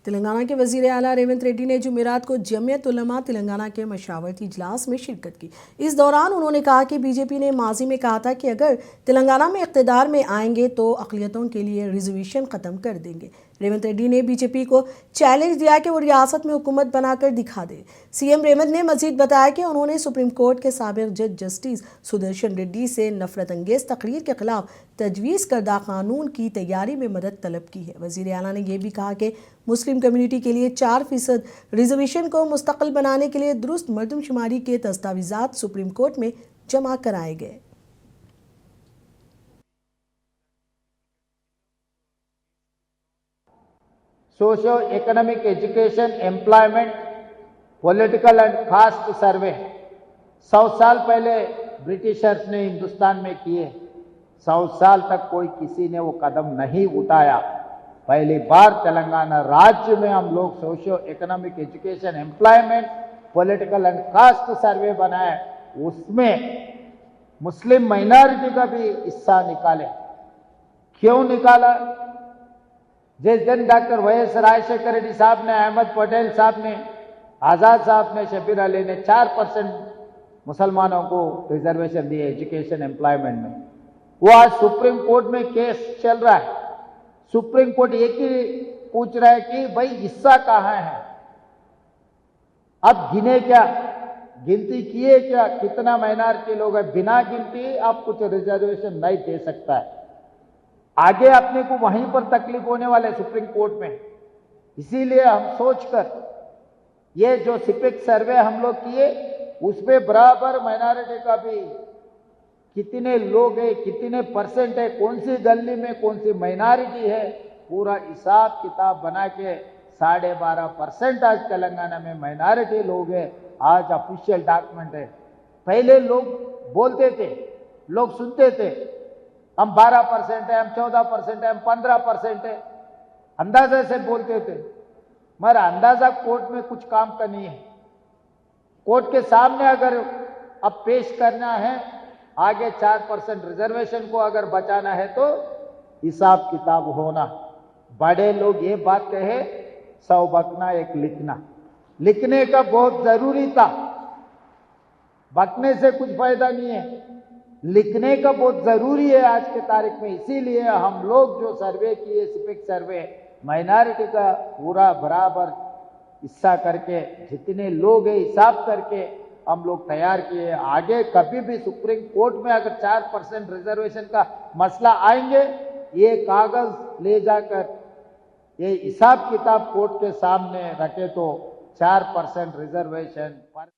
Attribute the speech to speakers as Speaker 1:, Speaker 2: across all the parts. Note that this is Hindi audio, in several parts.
Speaker 1: तेलंगाना के वजीर आला रेवंत रेड्डी ने जुमेरात को जमियत उलमा तेलंगाना के मशावरती इजलास में शिरकत की। इस दौरान उन्होंने कहा कि बीजेपी ने माजी में कहा था कि अगर तेलंगाना में इक़्तिदार में आएंगे तो अक़लियतों के लिए रिजर्वेशन ख़त्म कर देंगे। रेवंत रेड्डी ने बीजेपी को चैलेंज दिया कि वो रियासत में हुकूमत बनाकर दिखा दे। सीएम रेवंत ने मजीद बताया कि उन्होंने सुप्रीम कोर्ट के साबिक़ जज जस्टिस सुदर्शन रेड्डी से नफरत अंगेज़ तकरीर के खिलाफ तजवीज़ करदा कानून की तैयारी में मदद तलब की है। वज़ीर आला ने यह भी कहा कि मुस्लिम कम्युनिटी के लिए 4% रिजर्वेशन को मुस्तक़िल बनाने के लिए दुरुस्त मरदमशुमारी के दस्तावेज़ात सुप्रीम कोर्ट में जमा कराए गए।
Speaker 2: Socio economic education, employment, political and cast सर्वे 100 साल पहले ब्रिटिशर्स ने हिंदुस्तान में किए। 100 साल तक कोई किसी ने वो कदम नहीं उठाया। पहली बार तेलंगाना राज्य में हम लोग socio economic education, employment, political and cast सर्वे बनाए। उसमें मुस्लिम माइनॉरिटी का भी हिस्सा निकाले। क्यों निकाला? जिस दिन डॉक्टर वाईएस राजशेखर रेड्डी साहब ने, अहमद पटेल साहब ने, आज़ाद साहब ने, शबीर अली ने 4% मुसलमानों को रिजर्वेशन दिए एजुकेशन, एम्प्लॉयमेंट में, वो आज सुप्रीम कोर्ट में केस चल रहा है। सुप्रीम कोर्ट एक ही पूछ रहा है कि भाई हिस्सा कहाँ है? अब गिने क्या? गिनती किए क्या? कितना माइनॉरिटी लोग है? बिना गिनती आप कुछ रिजर्वेशन नहीं दे सकता है। आगे अपने को वहीं पर तकलीफ होने वाले सुप्रीम कोर्ट में। इसीलिए हम सोचकर ये जो सिपिक सर्वे हम लोग किए उसमें बराबर माइनॉरिटी का भी कितने लोग है, कितने परसेंट है, कौन सी गली में कौन सी माइनॉरिटी है, पूरा हिसाब किताब बना के 12.5% आज तेलंगाना में माइनॉरिटी लोग है। आज ऑफिशियल डॉक्यूमेंट है। पहले लोग बोलते थे, लोग सुनते थे, हम 12% है, हम 14% है, हम 15% है, अंदाजे से बोलते थे। मगर अंदाजा कोर्ट में कुछ काम का नहीं है। कोर्ट के सामने अगर अब पेश करना है, आगे 4% रिजर्वेशन को अगर बचाना है तो हिसाब किताब होना। बड़े लोग ये बात कहे, 100 बकना एक लिखना। लिखने का बहुत जरूरी था, बकने से कुछ फायदा नहीं है। लिखने का बहुत जरूरी है आज के तारीख में। इसीलिए हम लोग जो सर्वे किए, सिपिक सर्वे, माइनॉरिटी का पूरा बराबर हिस्सा करके, जितने लोग हैं हिसाब करके हम लोग तैयार किए। आगे कभी भी सुप्रीम कोर्ट में अगर 4% रिजर्वेशन का मसला आएंगे, ये कागज ले जाकर ये हिसाब किताब कोर्ट के सामने रखे तो 4% रिजर्वेशन पर।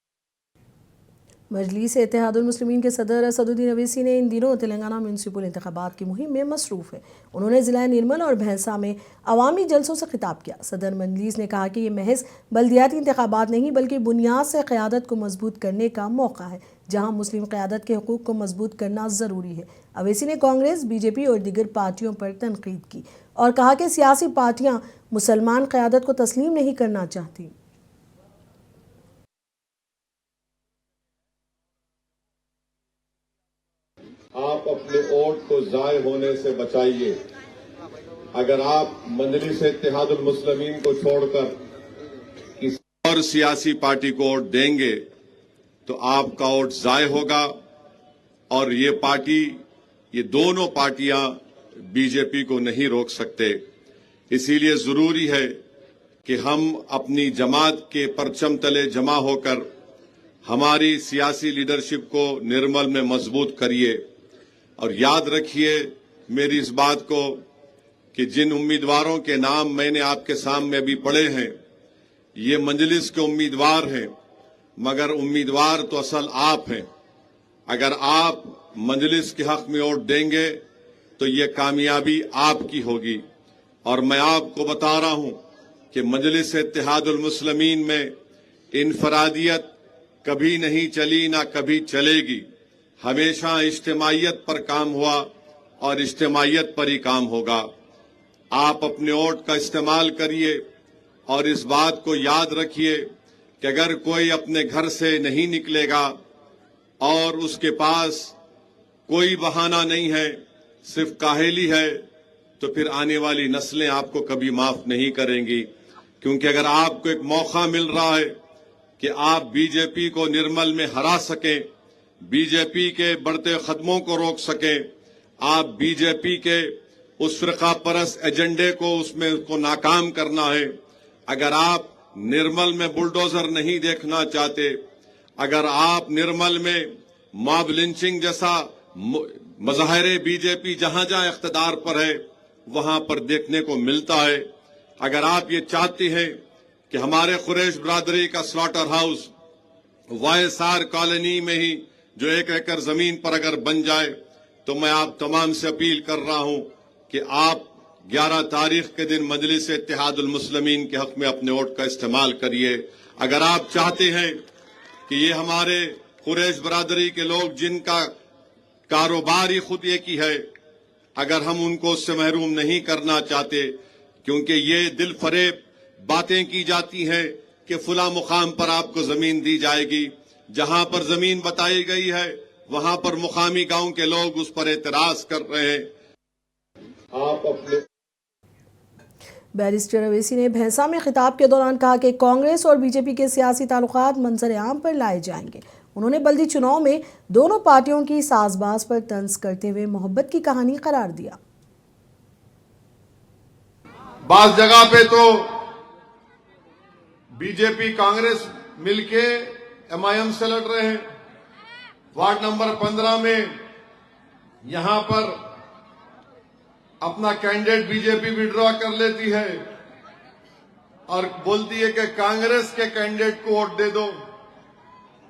Speaker 1: मजलिस इत्तेहादुल मुस्लिमीन के सदर असदुद्दीन अवैसी ने इन दिनों तेलंगाना म्यूनसिपल इंतखाबात की मुहिम में मसरूफ़ है। उन्होंने ज़िला निर्मल और भैंसा में अवामी जलसों से खिताब किया। सदर मजलिस ने कहा कि ये महज बल्दियाती इंतखाबात नहीं बल्कि बुनियाद से क़यादत को मजबूत करने का मौका है, जहाँ मुस्लिम क़यादत के हुकूक़ को मजबूत करना ज़रूरी है। अवैसी ने कांग्रेस, बीजेपी और दीगर पार्टियों पर तनकीद की और कहा कि सियासी पार्टियाँ मुसलमान क़यादत को तस्लीम नहीं करना चाहती।
Speaker 3: आप अपने वोट को ज़ाय होने से बचाइए। अगर आप मजलिस इत्तेहादुल मुस्लिमीन को छोड़कर किसी और सियासी पार्टी को वोट देंगे तो आपका वोट ज़ाय होगा। और ये दोनों पार्टियां बीजेपी को नहीं रोक सकते। इसीलिए जरूरी है कि हम अपनी जमात के परचम तले जमा होकर हमारी सियासी लीडरशिप को निर्मल में मजबूत करिए। और याद रखिए मेरी इस बात को कि जिन उम्मीदवारों के नाम मैंने आपके सामने अभी पढ़े हैं, ये मजलिस के उम्मीदवार हैं, मगर उम्मीदवार तो असल आप हैं। अगर आप मजलिस के हक में वोट देंगे तो ये कामयाबी आपकी होगी। और मैं आपको बता रहा हूं कि मजलिस इत्तेहादुल मुस्लिमीन में इनफरादियत कभी नहीं चली, ना कभी चलेगी। हमेशा इज्तिमाइयत पर काम हुआ और इज्तिमाइयत पर ही काम होगा। आप अपने वोट का इस्तेमाल करिए और इस बात को याद रखिए कि अगर कोई अपने घर से नहीं निकलेगा और उसके पास कोई बहाना नहीं है, सिर्फ काहेली है, तो फिर आने वाली नस्लें आपको कभी माफ नहीं करेंगी। क्योंकि अगर आपको एक मौका मिल रहा है कि आप बीजेपी को निर्मल में हरा सकें, बीजेपी के बढ़ते कदमों को रोक सकें, आप बीजेपी के उस फिरका परस्त एजेंडे को उसमें उसको नाकाम करना है, अगर आप निर्मल में बुलडोजर नहीं देखना चाहते, अगर आप निर्मल में मॉब लिंचिंग जैसा मजाहिरे बीजेपी जहां जहां इख्तिदार पर है वहां पर देखने को मिलता है, अगर आप ये चाहते हैं कि हमारे कुरैश बिरादरी का स्लॉटर हाउस वायएसआर कॉलोनी में ही जो 1 एकड़ जमीन पर अगर बन जाए, तो मैं आप तमाम से अपील कर रहा हूं कि आप 11 तारीख के दिन मजलिस इत्तेहादुल मुस्लिमीन के हक में अपने वोट का इस्तेमाल करिए। अगर आप चाहते हैं कि ये हमारे कुरैश बिरादरी के लोग जिनका कारोबार ही खुद एक ही है, अगर हम उनको उससे महरूम नहीं करना चाहते, क्योंकि ये दिल फरेब बातें की जाती हैं कि फुला मुकाम पर आपको जमीन दी जाएगी, जहां पर जमीन बताई गई है वहां पर मुकामी गांव के लोग उस पर एतराज कर रहे हैं। आप अपने
Speaker 1: बैरिस्टर अवैसी ने भैंसा में खिताब के दौरान कहा कि कांग्रेस और बीजेपी के सियासी ताल्लुकात मंजर आम पर लाए जाएंगे। उन्होंने बल्दी चुनाव में दोनों पार्टियों की साजबाज पर तंज करते हुए मोहब्बत की कहानी करार दिया।
Speaker 3: बास जगह पे तो बीजेपी कांग्रेस मिलके एमआईएम से लड़ रहे हैं। वार्ड नंबर 15 में यहां पर अपना कैंडिडेट बीजेपी विड्रॉ कर लेती है और बोलती है कि कांग्रेस के कैंडिडेट को वोट दे दो।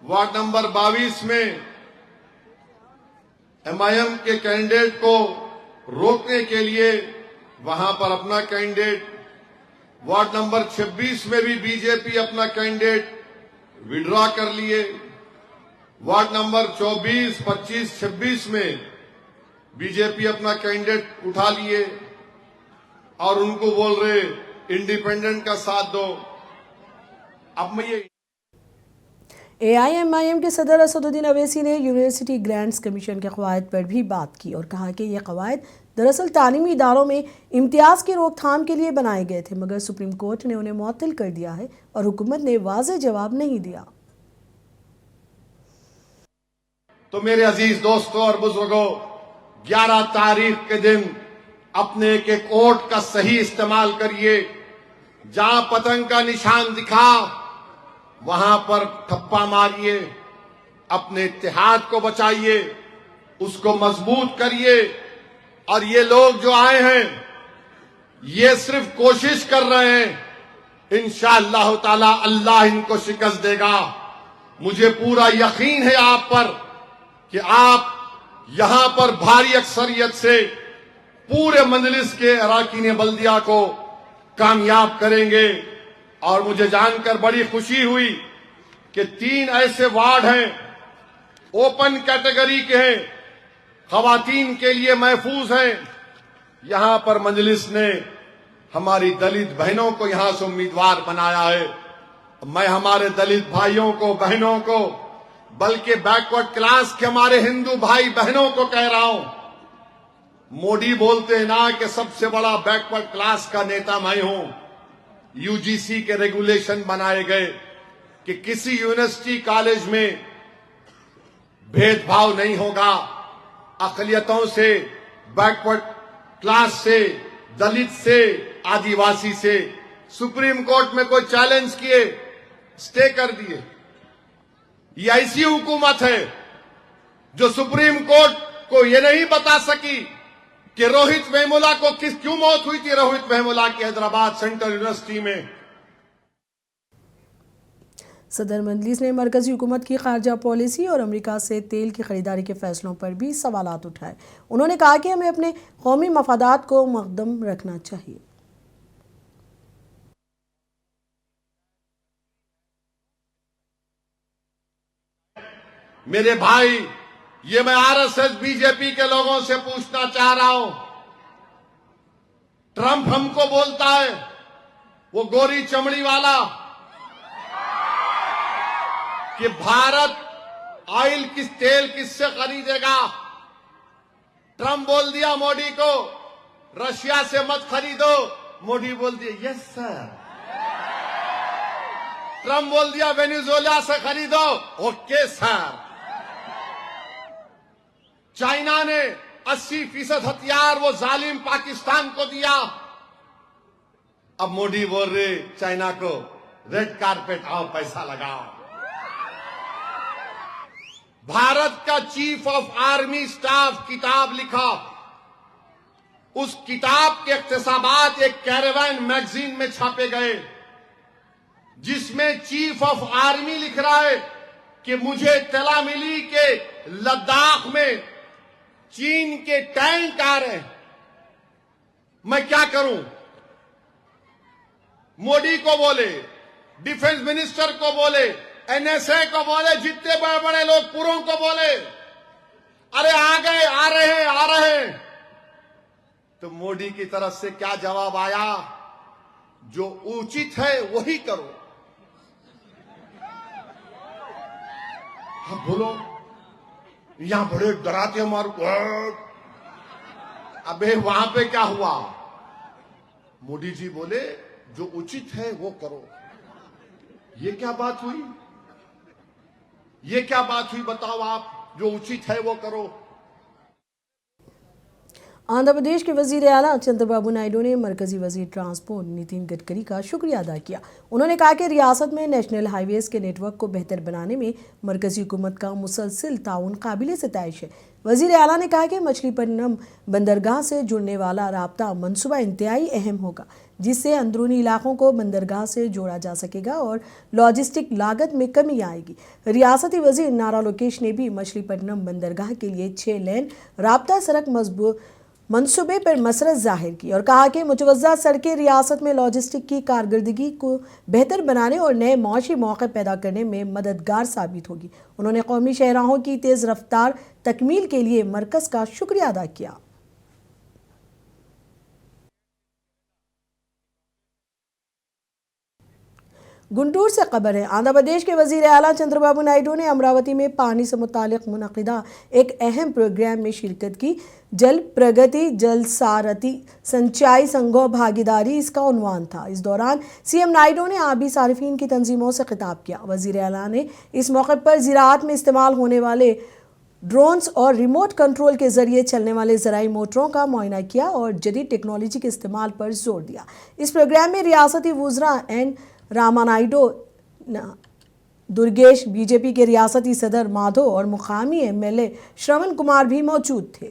Speaker 3: वार्ड नंबर 22 में एमआईएम के कैंडिडेट को रोकने के लिए वहां पर अपना कैंडिडेट, वार्ड नंबर 26 में भी बीजेपी अपना कैंडिडेट विड्रॉ कर लिए। वार्ड नंबर 24, 25, 26 में बीजेपी अपना कैंडिडेट उठा लिए और उनको बोल रहे इंडिपेंडेंट का साथ दो। अब मैं ये
Speaker 1: एआईएमआईएम के सदर असदुद्दीन अवैसी ने यूनिवर्सिटी ग्रांट्स कमीशन के कवायद पर भी बात की और कहा कि ये कवायद दरअसल तालीमी इदारों में इम्तियाज की रोकथाम के लिए बनाए गए थे, मगर सुप्रीम कोर्ट ने उन्हें मुअत्तल कर दिया है और हुकूमत ने वाज़ेह जवाब नहीं दिया।
Speaker 3: तो मेरे अजीज दोस्तों और बुजुर्गों, 11 तारीख के दिन अपने एक वोट का सही इस्तेमाल करिए। जहां पतंग का निशान दिखा वहां पर ठप्पा मारिए, अपने इत्तेहाद को बचाइए, उसको मजबूत करिए। और ये लोग जो आए हैं ये सिर्फ कोशिश कर रहे हैं, इंशाअल्लाह ताला अल्लाह इनको शिकस्त देगा। मुझे पूरा यकीन है आप पर कि आप यहां पर भारी अक्सरियत से पूरे मजलिस के अराकीन बल्दिया को कामयाब करेंगे। और मुझे जानकर बड़ी खुशी हुई कि 3 ऐसे वार्ड हैं ओपन कैटेगरी के हैं, खवातीन के लिए महफूज हैं। यहां पर मजलिस ने हमारी दलित बहनों को यहां से उम्मीदवार बनाया है। मैं हमारे दलित भाइयों को, बहनों को, बल्कि बैकवर्ड क्लास के हमारे हिंदू भाई बहनों को कह रहा हूं, मोदी बोलते हैं ना कि सबसे बड़ा बैकवर्ड क्लास का नेता मैं हूं। यूजीसी के रेगुलेशन बनाए गए कि किसी यूनिवर्सिटी कॉलेज में भेदभाव नहीं होगा, अकलियतों से, बैकवर्ड क्लास से, दलित से, आदिवासी से। सुप्रीम कोर्ट में कोई चैलेंज किए, स्टे कर दिए। ये ऐसी हुकूमत है जो सुप्रीम कोर्ट को ये नहीं बता सकी कि रोहित वेमुला को क्यों मौत हुई थी, रोहित वेमुला की हैदराबाद सेंट्रल यूनिवर्सिटी में।
Speaker 1: सदर मजलिस ने मरकजी हुकूमत की खारजा पॉलिसी और अमेरिका से तेल की खरीदारी के फैसलों पर भी सवालात उठाए। उन्होंने कहा कि हमें अपने कौमी मफादात को मकदम रखना चाहिए।
Speaker 3: मेरे भाई, ये मैं आरएसएस बीजेपी के लोगों से पूछना चाह रहा हूं। ट्रंप हमको बोलता है, वो गोरी चमड़ी वाला, कि भारत ऑयल तेल किससे खरीदेगा। ट्रंप बोल दिया मोदी को, रशिया से मत खरीदो। मोदी बोल दिया, यस सर। ट्रम्प बोल दिया वेनेजुएला से खरीदो, ओके सर। चाइना ने 80% हथियार वो जालिम पाकिस्तान को दिया। अब मोदी बोल रहे चाइना को रेड कारपेट आओ, पैसा लगाओ। भारत का चीफ ऑफ आर्मी स्टाफ किताब लिखा, उस किताब के इख्तिसामात एक कैरेवन मैगजीन में छापे गए, जिसमें चीफ ऑफ आर्मी लिख रहा है कि मुझे तला मिली के लद्दाख में चीन के टैंक आ रहे हैं, मैं क्या करूं? मोदी को बोले, डिफेंस मिनिस्टर को बोले, एनएसए को बोले, जितने बड़े बड़े लोग पूरों को बोले, अरे आ गए, आ रहे हैं। तो मोदी की तरफ से क्या जवाब आया? जो उचित है वही करो। हाँ बोलो, यहां बड़े डराते हमारे को। अबे वहां पे क्या हुआ? मोदी जी बोले जो उचित है वो करो। ये क्या बात हुई? ये क्या बात हुई बताओ आप? जो उचित है वो करो।
Speaker 1: आंध्र प्रदेश के वजीर आला चंद्रबाबू नायडू ने मरकजी वजीर ट्रांसपोर्ट नितिन गडकरी का शुक्रिया अदा किया। उन्होंने कहा कि रियासत में नेशनल हाईवेज के नेटवर्क को बेहतर बनाने में मरकजी हुकूमत का मुसलसिल ताउन काबिल सिताइश है। वजीर आला ने कहा कि मछलीपट्टनम बंदरगाह से जुड़ने वाला राब्ता मनसूबा इंतहाई अहम होगा, जिससे अंदरूनी इलाकों को बंदरगाह से जोड़ा जा सकेगा और लॉजिस्टिक लागत में कमी आएगी। रियासती वजीर नारा लोकेश ने भी मछलीपट्टनम बंदरगाह के लिए 6 लेन राब्ता सड़क मजबूत मंसूबे पर मसरत जाहिर की और कहा कि मुतवज़्ज़ा सड़कें रियासत में लॉजिस्टिक की कारकर्दगी को बेहतर बनाने और नए मौशी मौके पैदा करने में मददगार साबित होगी। उन्होंने कौमी शाहराहों की तेज़ रफ्तार तकमील के लिए मरकज़ का शुक्रिया अदा किया। गुंटूर से खबर है। आंध्र प्रदेश के वजीर आला चंद्रबाबू नायडू ने अमरावती में पानी से मुतालिक मुनक़िदा एक अहम प्रोग्राम में शिरकत की। जल प्रगति जल सारथी सिंचाई संघों भागीदारी इसका उन्वान था। इस दौरान सीएम नायडू ने आबी सारिफीन की तंजीमों से खिताब किया। वजीर आला ने इस मौके पर ज़राअत में इस्तेमाल होने वाले ड्रोन्स और रिमोट कंट्रोल के जरिए चलने वाले ज़राई मोटरों का मुआयना किया और जदीद टेक्नोलॉजी के इस्तेमाल पर जोर दिया। इस प्रोग्राम में रियासती वुज़रा एन रामानायडू दुर्गेश, बीजेपी के रियासती सदर माधो और मुकामी एमएलए श्रवण कुमार भी मौजूद थे।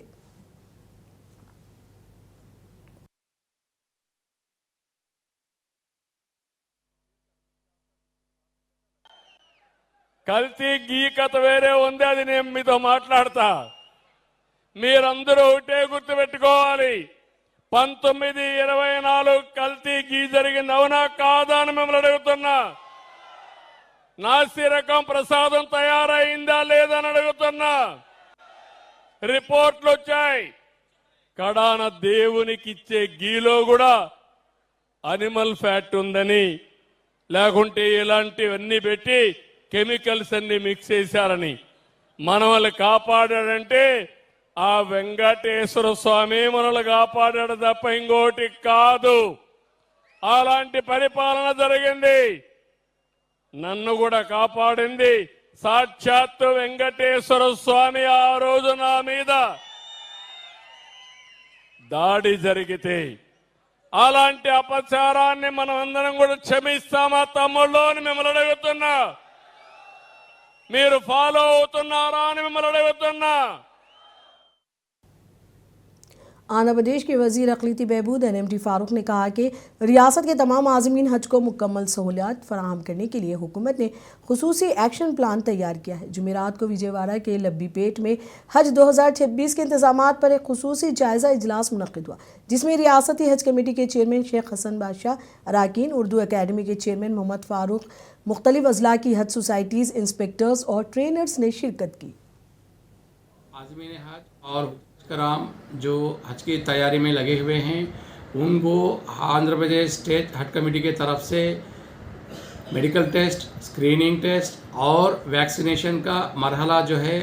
Speaker 4: కల్తీ గీకత వేరే ఉంది, అది నేను మీతో మాట్లాడతా. మీరందరూ ఒకటే గుర్తుపెట్టుకోవాలి, 1924 కల్తీ గీ జరిగింది, అవునా కాదా అని మిమ్మల్ని అడుగుతున్నా. నాసి రకం ప్రసాదం తయారైందా లేదని అడుగుతున్నా. రిపోర్ట్లు వచ్చాయి. కడాన దేవునికి ఇచ్చే గీలో కూడా అనిమల్ ఫ్యాట్ ఉందని, లేకుంటే ఇలాంటివన్నీ పెట్టి కెమికల్స్ అన్ని మిక్స్ చేశారని. మనల్ని కాపాడాడంటే ఆ వెంకటేశ్వర స్వామి మనల్ని కాపాడాడు తప్ప ఇంకోటి కాదు. అలాంటి పరిపాలన జరిగింది. నన్ను కూడా కాపాడింది సాక్షాత్తు వెంకటేశ్వర స్వామి. ఆ రోజు నా మీద దాడి జరిగితే అలాంటి అపచారాన్ని మనం అందరం కూడా క్షమిస్తామా తమ్ముళ్ళు అని మిమ్మల్ని అడుగుతున్నా. మీరు ఫాలో అవుతున్నారా అని మిమ్మల్ని అడుగుతున్నా.
Speaker 1: आंध्र प्रदेश के वजीर अक़लीती बहबूद एनएमटी फारूक ने कहा कि रियासत के तमाम आज़मीन हज को मुकम्मल सहूलियात फराहम करने के लिए हुकूमत ने खुसूसी एक्शन प्लान तैयार किया है। जुमेरात को विजयवाड़ा के लब्बीपेट में हज 2026 के इंतजामात पर एक खुसूसी जायज़ा इजलास मुनक़िद हुआ, जिसमें रियासती हज कमेटी के चेयरमैन शेख हसन बादशाह, अराकीन, उर्दू अकेडमी के चेयरमैन मोहम्मद फ़ारूक, मुख्तलिफ अज़ला की हज सोसाइटीज़, इंस्पेक्टर्स और ट्रेनर्स ने शिरकत की।
Speaker 5: आज़मीन हज और कराम जो हज की तैयारी में लगे हुए हैं, उनको आंध्र प्रदेश स्टेट हज कमेटी के तरफ से मेडिकल टेस्ट, स्क्रीनिंग टेस्ट और वैक्सीनेशन का मरहला जो है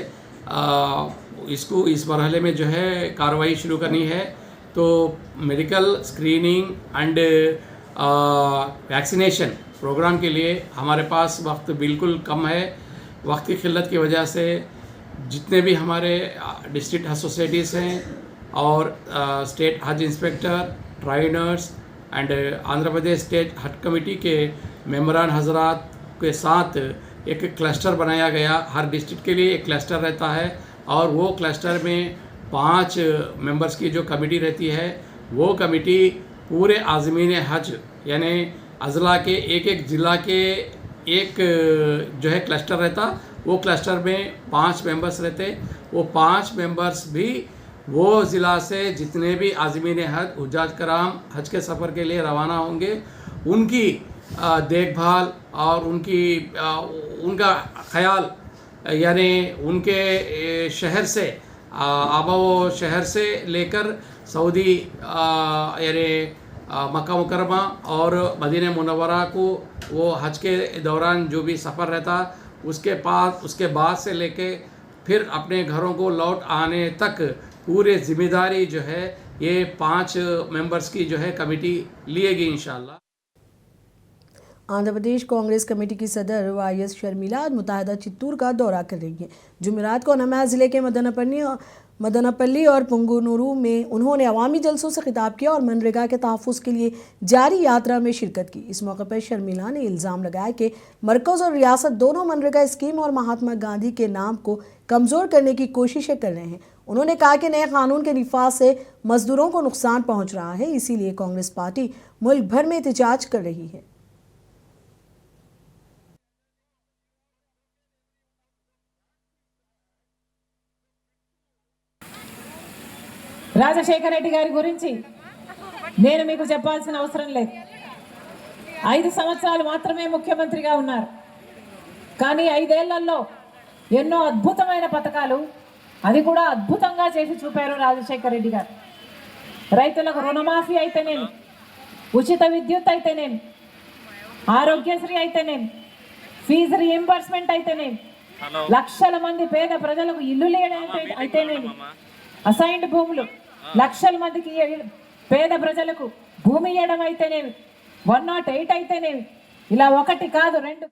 Speaker 5: इसको इस मरहले में जो है कार्रवाई शुरू करनी है। तो medical screening and vaccination programme के लिए हमारे पास वक्त बिल्कुल कम है। वक्त की किल्लत की वजह से जितने भी हमारे डिस्ट्रिक्ट हज सोसाइटीज़ हैं और state Haj inspector, trainers and Andhra Pradesh state Haj committee के मेंबरान हजरात के साथ एक क्लस्टर बनाया गया। हर डिस्ट्रिक्ट के लिए एक क्लस्टर रहता है और वो क्लस्टर में 5 मेंबर्स की जो कमेटी रहती है, वो कमेटी पूरे आज़मीन हज यानी अज़ला के एक ज़िला के एक जो है क्लस्टर रहता, वो क्लस्टर में 5 मेंबर्स रहते। वो 5 मेंबर्स भी वो ज़िला से जितने भी आज़मीन हज हुज्जाज कराम हज के सफ़र के लिए रवाना होंगे, उनकी देखभाल और उनका ख्याल यानी उनके शहर से आबा वो शहर से लेकर सऊदी यानी मक्का मुकरमा और मदीना मुनव्वरा को वो हज के दौरान जो भी सफ़र रहता उसके बाद से लेके फिर अपने घरों को लौट आने तक पूरे जिम्मेदारी जो है ये 5 मेंबर्स की जो है कमेटी लिएगी इंशाल्लाह।
Speaker 1: आंध्र प्रदेश कांग्रेस कमेटी की सदर वाईएस शर्मिला आज मुत्तहिदा चित्तूर का दौरा कर रही हैं। जुमेरात को अनहमद ज़िले के मदनपल्ली और पुंगनूरू में उन्होंने अवामी जलसों से खिताब किया और मनरेगा के तहफ़्फ़ुज़ के लिए जारी यात्रा में शिरकत की। इस मौके पर शर्मिला ने इल्ज़ाम लगाया कि मरकज़ और रियासत दोनों मनरेगा स्कीम और महात्मा गांधी के नाम को कमज़ोर करने की कोशिशें कर रहे हैं। उन्होंने कहा कि नए कानून के निफाज से मजदूरों को नुकसान पहुँच रहा है, इसीलिए कांग्रेस पार्टी मुल्क भर में एहतजाज कर रही है।
Speaker 6: రాజశేఖర రెడ్డి గారి గురించి నేను మీకు చెప్పాల్సిన అవసరం లేదు. 5 సంవత్సరాలు మాత్రమే ముఖ్యమంత్రిగా ఉన్నారు. కానీ 5 ఏళ్లలో ఎన్నో అద్భుతమైన పథకాలు అది కూడా అద్భుతంగా చేసి చూపారు రాజశేఖర రెడ్డి గారు. రైతులకు రుణమాఫీ అయితేనేమి, ఉచిత విద్యుత్ అయితేనేమి, ఆరోగ్యశ్రీ అయితేనేమి, ఫీజు రీయింబర్స్మెంట్ అయితేనేమి, లక్షల మంది పేద ప్రజలకు ఇల్లు అయితేనేమి, అసైన్డ్ భూములు లక్షల మందికి పేద ప్రజలకు భూమి ఇవ్వడం అయితేనేమి, 108 అయితేనేమి, ఇలా ఒకటి కాదు 2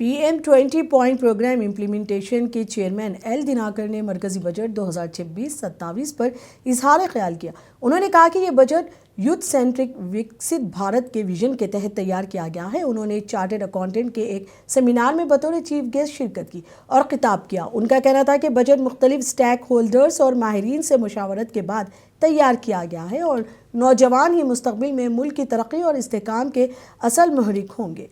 Speaker 1: PM 20 पॉइंट प्रोग्राम इम्प्लीमेंटेशन के चेयरमैन एल दिनाकर ने मरकजी बजट 2026-27 पर इजहार ख्याल किया। उन्होंने कहा कि ये बजट यूथ सेंट्रिक विकसित भारत के विजन के तहत तैयार किया गया है। उन्होंने चार्टर्ड अकाउंटेंट के एक सेमिनार में बतौर चीफ गेस्ट शिरकत की और खिताब किया। उनका कहना था कि बजट मुख्तलिफ स्टेक होल्डर्स और माहिरीन से मुशावरत के बाद तैयार किया गया है और नौजवान ही मुस्तकबिल में मुल्क की तरक्की और इस्तेहकाम के असल महरिक होंगे।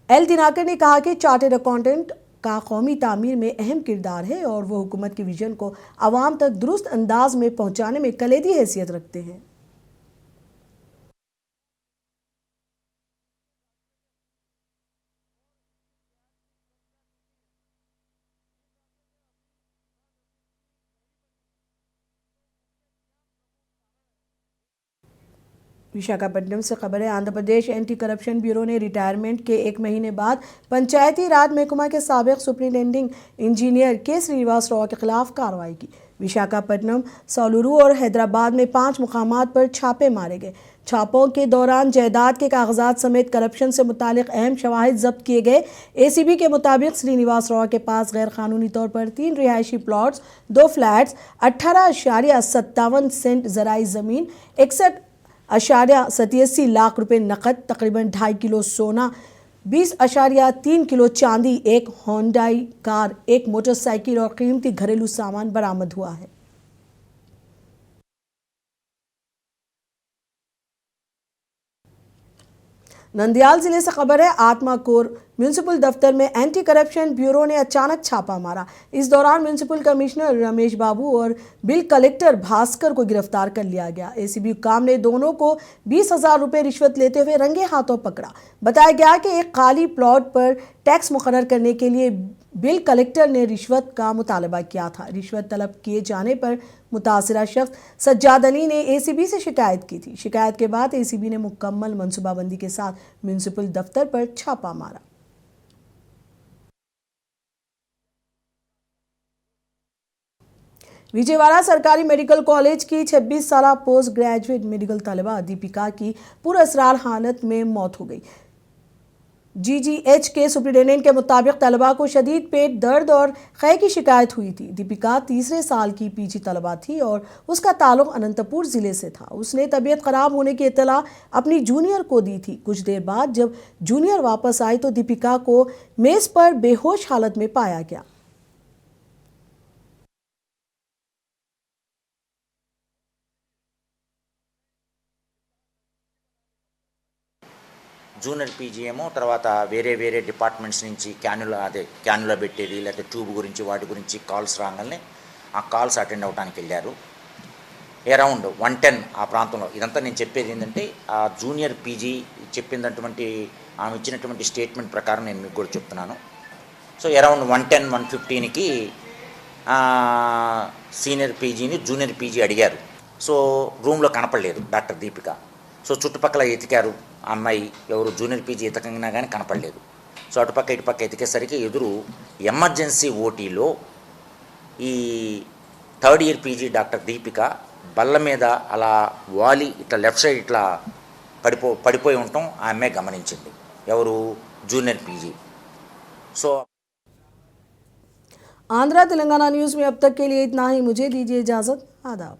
Speaker 1: एल दिनाकर ने कहा कि चार्टर्ड अकाउंटेंट का कौमी तामीर में अहम किरदार है और वो हुकूमत के विजन को आवाम तक दुरुस्त अंदाज में पहुँचाने में कलीदी हैसियत रखते हैं। विशाखापट्टनम से खबर है। Andhra Pradesh anti corruption bureau ने रिटायरमेंट के 1 महीने बाद पंचायती राज महकमा के साबिक सुपरिटेंडिंग इंजीनियर के श्रीनिवास राव के खिलाफ कार्रवाई की। विशाखापट्टनम, सौलूरू और हैदराबाद में 5 मुकामात पर छापे मारे गए। छापों के दौरान जायदाद के कागजात समेत करप्शन से मुतालिक अहम शवाहिद जब्त किए गए। ACB के मुताबिक श्रीनिवास राव के पास गैर कानूनी तौर पर 3 रिहायशी प्लॉट्स, 2 फ्लैट्स, 18.57 सेंट ज़राई ज़मीन, 61.87 लाख रुपए नकद, तकरीबन 2.5 किलो सोना, 20.3 किलो चांदी, एक होंडाई कार, एक मोटरसाइकिल और कीमती घरेलू सामान बरामद हुआ है। नंदयाल जिले से खबर है। आत्माकोर म्यूनसिपल दफ्तर में एंटी करप्शन ब्यूरो ने अचानक छापा मारा। इस दौरान म्यूनसिपल कमिश्नर रमेश बाबू और बिल कलेक्टर भास्कर को गिरफ्तार कर लिया गया। ACB काम ने दोनों को 20,000 रुपये रिश्वत लेते हुए रंगे हाथों पकड़ा। बताया गया कि एक खाली प्लॉट पर टैक्स मुकर्रर करने के लिए बिल कलेक्टर ने रिश्वत का मुतालबा किया था। रिश्वत तलब किए जाने पर मुतासिरा शख्स सज्जाद अली ने ACB से शिकायत की थी। शिकायत के बाद ACB ने मुकम्मल मनसूबाबंदी के साथ म्यूनसिपल दफ्तर पर छापा मारा। विजयवाड़ा सरकारी मेडिकल कॉलेज की 26 साल पोस्ट ग्रेजुएट मेडिकल तलबा दीपिका की पुरअसरार हालत में मौत हो गई। जीजीएच के सुप्रिंटेंडेंट के मुताबिक तलबा को शदीद पेट दर्द और कै की शिकायत हुई थी। दीपिका तीसरे साल की पीजी तलबा थी और उसका ताल्लुक अनंतपुर जिले से था। उसने तबीयत खराब होने की इत्तला अपनी जूनियर को दी थी। कुछ देर बाद जब जूनियर वापस आई तो दीपिका को मेज पर बेहोश हालत में पाया गया।
Speaker 7: జూనియర్ పీజీ ఏమో తర్వాత వేరే వేరే డిపార్ట్మెంట్స్ నుంచి క్యానులా పెట్టేది లేకపోతే ట్యూబ్ గురించి వాటి గురించి కాల్స్ రాగానే ఆ కాల్స్ అటెండ్ అవ్వడానికి వెళ్ళారు. అరౌండ్ 110 ఆ ప్రాంతంలో. ఇదంతా నేను చెప్పేది ఏంటంటే ఆ జూనియర్ పీజీ చెప్పినటువంటి ఆమె ఇచ్చినటువంటి స్టేట్మెంట్ ప్రకారం నేను మీకు కూడా చెప్తున్నాను. సో అరౌండ్ 110-115కి సీనియర్ పీజీని జూనియర్ పీజీ అడిగారు. సో రూమ్లో కనపడలేదు డాక్టర్ దీపిక. సో చుట్టుపక్కల ఎతికారు. ఆ అమ్మాయి ఎవరు జూనియర్ పీజీ ఎతకంగా కానీ కనపడలేదు. సో అటుపక్క ఇటుపక్క ఎతికేసరికి ఎదురు ఎమర్జెన్సీ ఓటీలో ఈ third year PG doctor Deepika బల్ల మీద అలా వాలి ఇట్లా లెఫ్ట్ సైడ్ ఇట్లా పడిపోయి ఉండటం ఆ అమ్మాయి గమనించింది. ఎవరు junior PG. So
Speaker 1: Andhra Telangana news में अब तक के लिए इतना ही। मुझे दीजिए इजाज़त। आदाब।